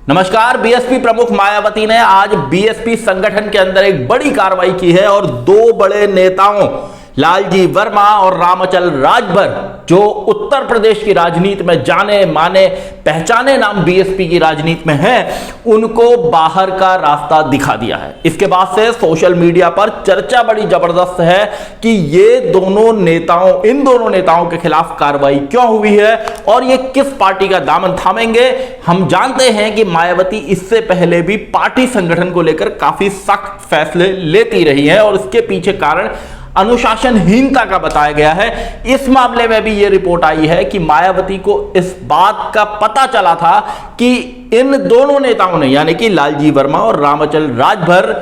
नमस्कार। बीएसपी प्रमुख मायावती ने आज बीएसपी संगठन के अंदर एक बड़ी कार्रवाई की है और दो बड़े नेताओं लालजी वर्मा और रामचल राजभर, जो उत्तर प्रदेश की राजनीति में जाने माने पहचाने नाम बीएसपी की राजनीति में हैं, उनको बाहर का रास्ता दिखा दिया है। इसके बाद से सोशल मीडिया पर चर्चा बड़ी जबरदस्त है कि इन दोनों नेताओं के खिलाफ कार्रवाई क्यों हुई है और ये किस पार्टी का दामन थामेंगे। हम जानते हैं कि मायावती इससे पहले भी पार्टी संगठन को लेकर काफी सख्त फैसले लेती रही हैं और इसके पीछे कारण अनुशासनहीनता का बताया गया है। इस मामले में भी यह रिपोर्ट आई है कि मायावती को इस बात का पता चला था कि इन दोनों नेताओं ने, यानी कि लालजी वर्मा और रामचल राजभर,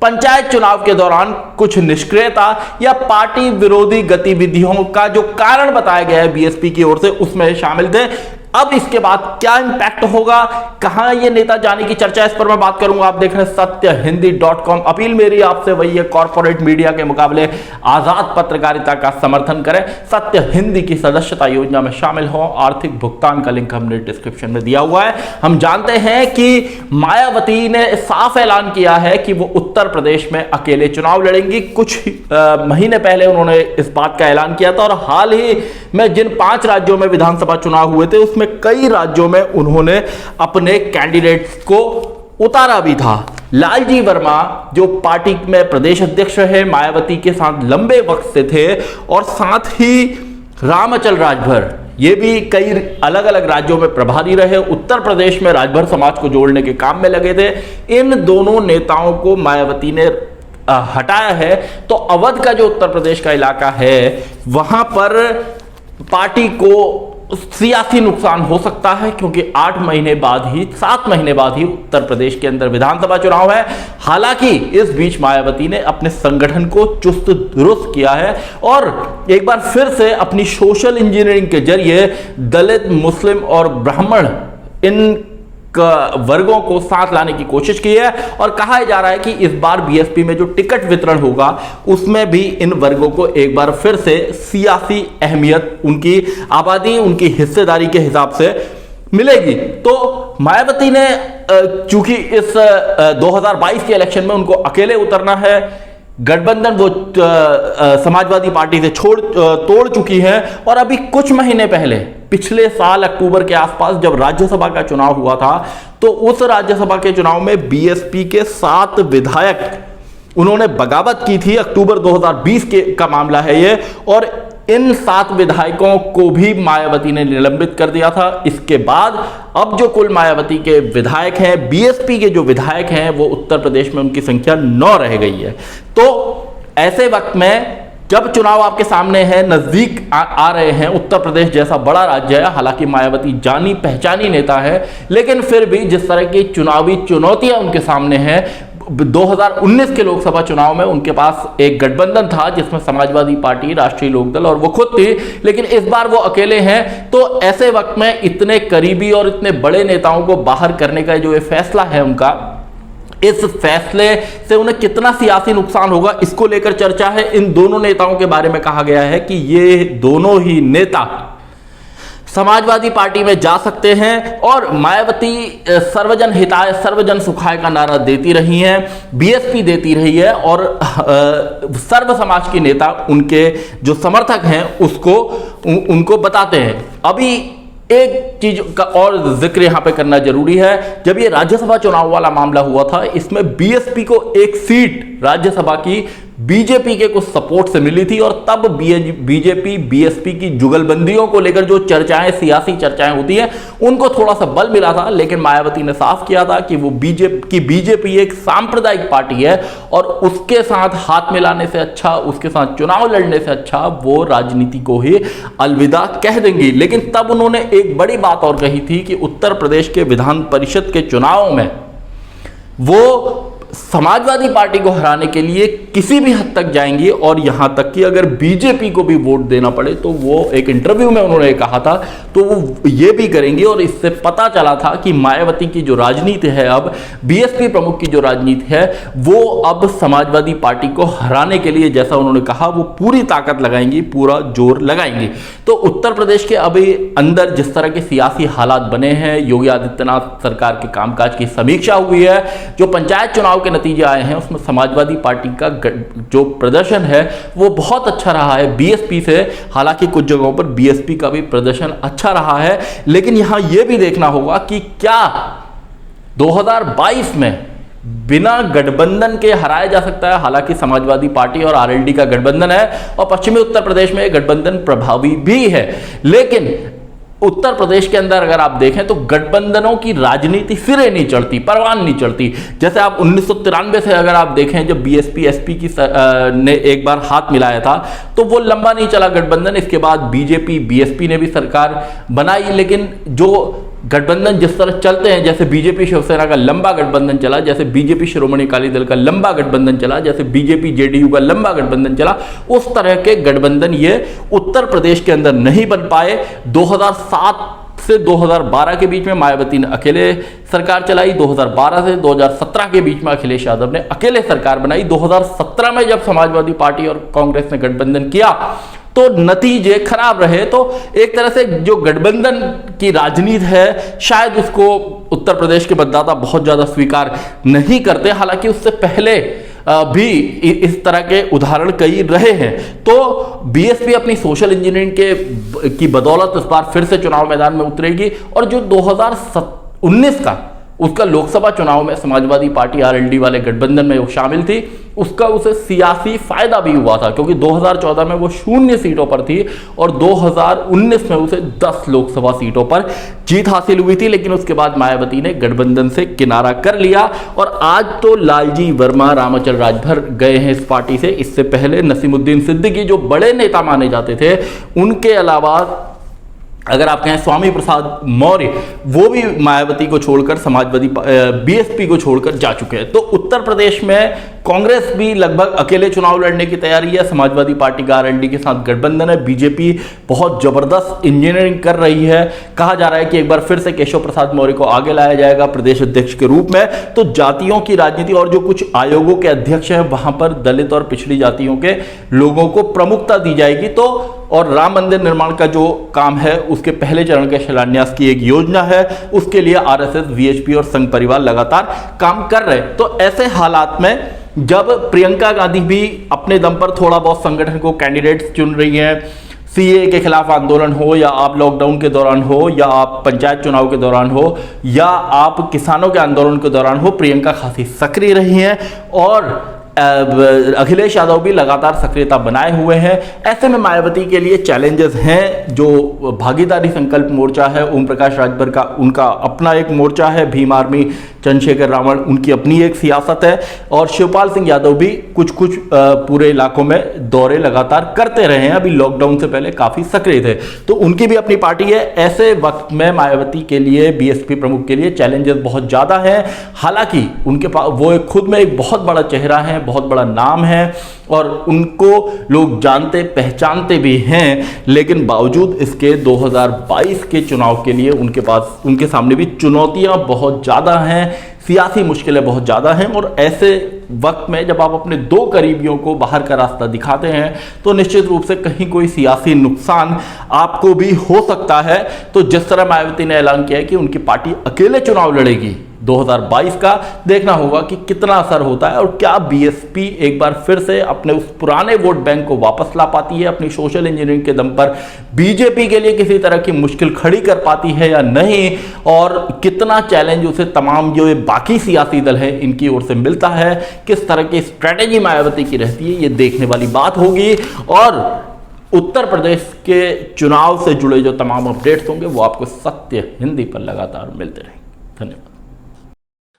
पंचायत चुनाव के दौरान कुछ निष्क्रियता या पार्टी विरोधी गतिविधियों का जो कारण बताया गया है बीएसपी की ओर से, उसमें शामिल थे। अब इसके बाद क्या इंपैक्ट होगा, कहां ये नेता जाने की चर्चा, इस पर मैं बात करूंगा। आप देख रहे हैं सत्यहिंदी.com। अपील मेरी आपसे वही है, कॉर्पोरेट मीडिया के मुकाबले आजाद पत्रकारिता का समर्थन करें, सत्य हिंदी की सदस्यता योजना में शामिल हो। आर्थिक भुगतान का लिंक हमने डिस्क्रिप्शन में दिया हुआ है। हम जानते हैं कि मायावती ने साफ ऐलान किया है कि वो उत्तर प्रदेश में अकेले चुनाव लड़ेंगी। कुछ महीने पहले उन्होंने इस बात का ऐलान किया था और हाल ही में जिन 5 राज्यों में विधानसभा चुनाव हुए थे, उसमें कई राज्यों में उन्होंने अपने कैंडिडेट्स को उतारा भी था। लालजी वर्मा, जो पार्टी में प्रदेश अध्यक्ष है, मायावती के साथ लंबे वक्त से थे, और साथ ही रामचल राजभर, ये भी कई अलग अलग राज्यों में प्रभारी रहे, उत्तर प्रदेश में राजभर समाज को जोड़ने के काम में लगे थे। इन दोनों नेताओं को मायावती ने हटाया है। तो अवध का जो उत्तर प्रदेश का इलाका है, वहां पर पार्टी को सियासी नुकसान हो सकता है, क्योंकि 7 महीने बाद ही उत्तर प्रदेश के अंदर विधानसभा चुनाव है। हालांकि इस बीच मायावती ने अपने संगठन को चुस्त दुरुस्त किया है और एक बार फिर से अपनी सोशल इंजीनियरिंग के जरिए दलित, मुस्लिम और ब्राह्मण, इन वर्गों को साथ लाने की कोशिश की है। और कहा जा रहा है कि इस बार बीएसपी में जो टिकट वितरण होगा, उसमें भी इन वर्गों को एक बार फिर से सियासी अहमियत, उनकी आबादी, उनकी हिस्सेदारी के हिसाब से मिलेगी। तो मायावती ने चूंकि इस 2022 के इलेक्शन में उनको अकेले उतरना है, गठबंधन वो समाजवादी पार्टी से तोड़ चुकी है, और अभी कुछ महीने पहले, पिछले साल अक्टूबर के आसपास जब राज्यसभा का चुनाव हुआ था, तो उस राज्यसभा के चुनाव में बीएसपी के 7 विधायक उन्होंने बगावत की थी। अक्टूबर 2020 का मामला है ये, और इन 7 विधायकों को भी मायावती ने निलंबित कर दिया था। इसके बाद अब जो कुल मायावती के विधायक हैं, बीएसपी के जो विधायक हैं, वो उत्तर प्रदेश में उनकी संख्या 9 रह गई है। तो ऐसे वक्त में जब चुनाव आपके सामने है, नजदीक आ रहे हैं, उत्तर प्रदेश जैसा बड़ा राज्य है, हालांकि मायावती जानी पहचानी नेता है, लेकिन फिर भी जिस तरह की चुनावी चुनौतियां उनके सामने हैं, 2019 के लोकसभा चुनाव में उनके पास एक गठबंधन था जिसमें समाजवादी पार्टी, राष्ट्रीय लोकदल और वो खुद थी, लेकिन इस बार वो अकेले हैं। तो ऐसे वक्त में इतने करीबी और इतने बड़े नेताओं को बाहर करने का जो ये फैसला है उनका, इस फैसले से उन्हें कितना सियासी नुकसान होगा, इसको लेकर चर्चा है। इन दोनों नेताओं के बारे में कहा गया है कि ये दोनों ही नेता समाजवादी पार्टी में जा सकते हैं, और मायावती सर्वजन हिताय सर्वजन सुखाय का नारा देती रही हैं, बीएसपी देती रही है, और सर्व समाज के नेता, उनके जो समर्थक हैं, उनको बताते हैं। अभी एक चीज का और जिक्र यहां पे करना जरूरी है। जब ये राज्यसभा चुनाव वाला मामला हुआ था, इसमें बीएसपी को एक सीट राज्यसभा की बीजेपी के कुछ सपोर्ट से मिली थी, और तब बीजेपी बीएसपी की जुगलबंदियों को लेकर जो चर्चाएं, सियासी चर्चाएं होती हैं, उनको थोड़ा सा बल मिला था। लेकिन मायावती ने साफ किया था कि वो बीजेपी एक सांप्रदायिक पार्टी है, और उसके साथ हाथ मिलाने से अच्छा, उसके साथ चुनाव लड़ने से अच्छा वो राजनीति को ही अलविदा कह देंगी। लेकिन तब उन्होंने एक बड़ी बात और कही थी कि उत्तर प्रदेश के विधान परिषद के चुनाव में वो समाजवादी पार्टी को हराने के लिए किसी भी हद तक जाएंगी और यहां तक कि अगर बीजेपी को भी वोट देना पड़े तो वो एक इंटरव्यू में उन्होंने कहा था तो वो ये भी करेंगे। और इससे पता चला था कि मायावती की जो राजनीति है, अब बीएसपी प्रमुख की जो राजनीति है, वो अब समाजवादी पार्टी को हराने के लिए, जैसा उन्होंने कहा, वो पूरी ताकत लगाएंगी, पूरा जोर लगाएंगी। तो उत्तर प्रदेश के अभी अंदर जिस तरह के सियासी हालात बने हैं, योगी आदित्यनाथ सरकार के कामकाज की समीक्षा हुई है, जो पंचायत चुनाव के नतीजे आए हैं उसमें समाजवादी पार्टी का जो प्रदर्शन है वो बहुत अच्छा रहा है बीएसपी से। हालांकि कुछ जगहों पर बीएसपी का भी प्रदर्शन अच्छा रहा है, लेकिन यहां यह भी देखना होगा कि क्या 2022 में बिना गठबंधन के हराया जा सकता है। हालांकि समाजवादी पार्टी और आरएलडी का गठबंधन है और पश्चिमी उत्तर प्रदेश में गठबंधन प्रभावी भी है, लेकिन उत्तर प्रदेश के अंदर अगर आप देखें तो गठबंधनों की राजनीति सिरे नहीं चढ़ती, परवान नहीं चढ़ती। जैसे आप 1993 से अगर आप देखें, जब बीएसपी एसपी की ने एक बार हाथ मिलाया था तो वो लंबा नहीं चला गठबंधन। इसके बाद बीजेपी बीएसपी ने भी सरकार बनाई, लेकिन जो गठबंधन जिस तरह चलते हैं, जैसे बीजेपी शिवसेना का लंबा गठबंधन चला, जैसे बीजेपी श्रोमणी अकाली दल का लंबा गठबंधन चला, जैसे बीजेपी जेडीयू का लंबा गठबंधन चला, उस तरह के गठबंधन ये उत्तर प्रदेश के अंदर नहीं बन पाए। 2007 से 2012 के बीच में मायावती ने अकेले सरकार चलाई, 2012 से 2017 के बीच में अखिलेश यादव ने अकेले सरकार बनाई। 2017 में जब समाजवादी पार्टी और कांग्रेस ने गठबंधन किया तो नतीजे खराब रहे। तो एक तरह से जो गठबंधन की राजनीति है, शायद उसको उत्तर प्रदेश के मतदाता बहुत ज्यादा स्वीकार नहीं करते। हालांकि उससे पहले भी इस तरह के उदाहरण कई रहे हैं। तो बीएसपी अपनी सोशल इंजीनियरिंग की बदौलत इस बार फिर से चुनाव मैदान में उतरेगी और जो 2019 का उसका लोकसभा चुनाव में समाजवादी पार्टी आरएलडी वाले गठबंधन में वो शामिल थी, उसका उसे सियासी फायदा भी हुआ था, क्योंकि 2014 में वो 0 सीटों पर थी और 2019 में उसे 10 लोकसभा सीटों पर जीत हासिल हुई थी। लेकिन उसके बाद मायावती ने गठबंधन से किनारा कर लिया और आज तो लालजी वर्मा, रामाचल राजभर गए हैं इस पार्टी से। इससे पहले नसीमुद्दीन सिद्दीकी, जो बड़े नेता माने जाते थे, उनके अलावा अगर आप कहें स्वामी प्रसाद मौर्य, वो भी मायावती को छोड़कर समाजवादी बीएसपी को छोड़कर जा चुके हैं। तो उत्तर प्रदेश में कांग्रेस भी लगभग अकेले चुनाव लड़ने की तैयारी है। समाजवादी पार्टी का आरएलडी के साथ गठबंधन है। बीजेपी बहुत जबरदस्त इंजीनियरिंग कर रही है। कहा जा रहा है कि एक बार फिर से केशव प्रसाद मौर्य को आगे लाया जाएगा प्रदेश अध्यक्ष के रूप में। तो जातियों की राजनीति और जो कुछ आयोगों के अध्यक्ष हैं वहां पर दलित और पिछड़ी जातियों के लोगों को प्रमुखता दी जाएगी। तो और राम मंदिर निर्माण का जो काम है उसके पहले चरण के शिलान्यास की एक योजना है, उसके लिए आरएसएस, वीएचपी और संघ परिवार लगातार काम कर रहे हैं। तो ऐसे हालात में जब प्रियंका गांधी भी अपने दम पर थोड़ा बहुत संगठन को कैंडिडेट्स चुन रही हैं, सीए के खिलाफ आंदोलन हो या आप लॉकडाउन के दौरान हो या आप पंचायत चुनाव के दौरान हो या आप किसानों के आंदोलन के दौरान हो, प्रियंका खासी सक्रिय रही हैं और अखिलेश यादव भी लगातार सक्रियता बनाए हुए हैं। ऐसे में मायावती के लिए चैलेंजेस हैं। जो भागीदारी संकल्प मोर्चा है, ओम प्रकाश राजभर का, उनका अपना एक मोर्चा है, भीम आर्मी, चंद्रशेखर रावण, उनकी अपनी एक सियासत है और शिवपाल सिंह यादव भी कुछ पूरे इलाकों में दौरे लगातार करते रहे हैं। अभी लॉकडाउन से पहले काफी सक्रिय थे, तो उनकी भी अपनी पार्टी है। ऐसे वक्त में मायावती के लिए, बीएसपी प्रमुख के लिए चैलेंजेस बहुत ज्यादा हैं। हालांकि उनके पास वो खुद में एक बहुत बड़ा चेहरा है, बहुत बड़ा नाम है और उनको लोग जानते पहचानते भी हैं, लेकिन बावजूद इसके 2022 के चुनाव के लिए उनके सामने भी चुनौतियां बहुत ज्यादा हैं, सियासी मुश्किलें बहुत ज्यादा हैं। और ऐसे वक्त में जब आप अपने दो करीबियों को बाहर का रास्ता दिखाते हैं तो निश्चित रूप से कहीं कोई सियासी नुकसान आपको भी हो सकता है। तो जिस तरह मायावती ने ऐलान किया है कि उनकी पार्टी अकेले चुनाव लड़ेगी 2022 का, देखना होगा कि कितना असर होता है और क्या बीएसपी एक बार फिर से अपने उस पुराने वोट बैंक को वापस ला पाती है, अपनी सोशल इंजीनियरिंग के दम पर बीजेपी के लिए किसी तरह की मुश्किल खड़ी कर पाती है या नहीं, और कितना चैलेंज उसे तमाम जो बाकी सियासी दल है इनकी ओर से मिलता है, किस तरह की स्ट्रेटेजी मायावती की रहती है, ये देखने वाली बात होगी। और उत्तर प्रदेश के चुनाव से जुड़े जो तमाम अपडेट्स होंगे वो आपको सत्य हिंदी पर लगातार मिलते रहेंगे। धन्यवाद।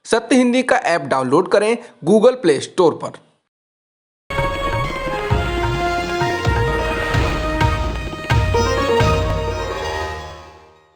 सत्य हिंदी का ऐप डाउनलोड करें गूगल प्ले स्टोर पर।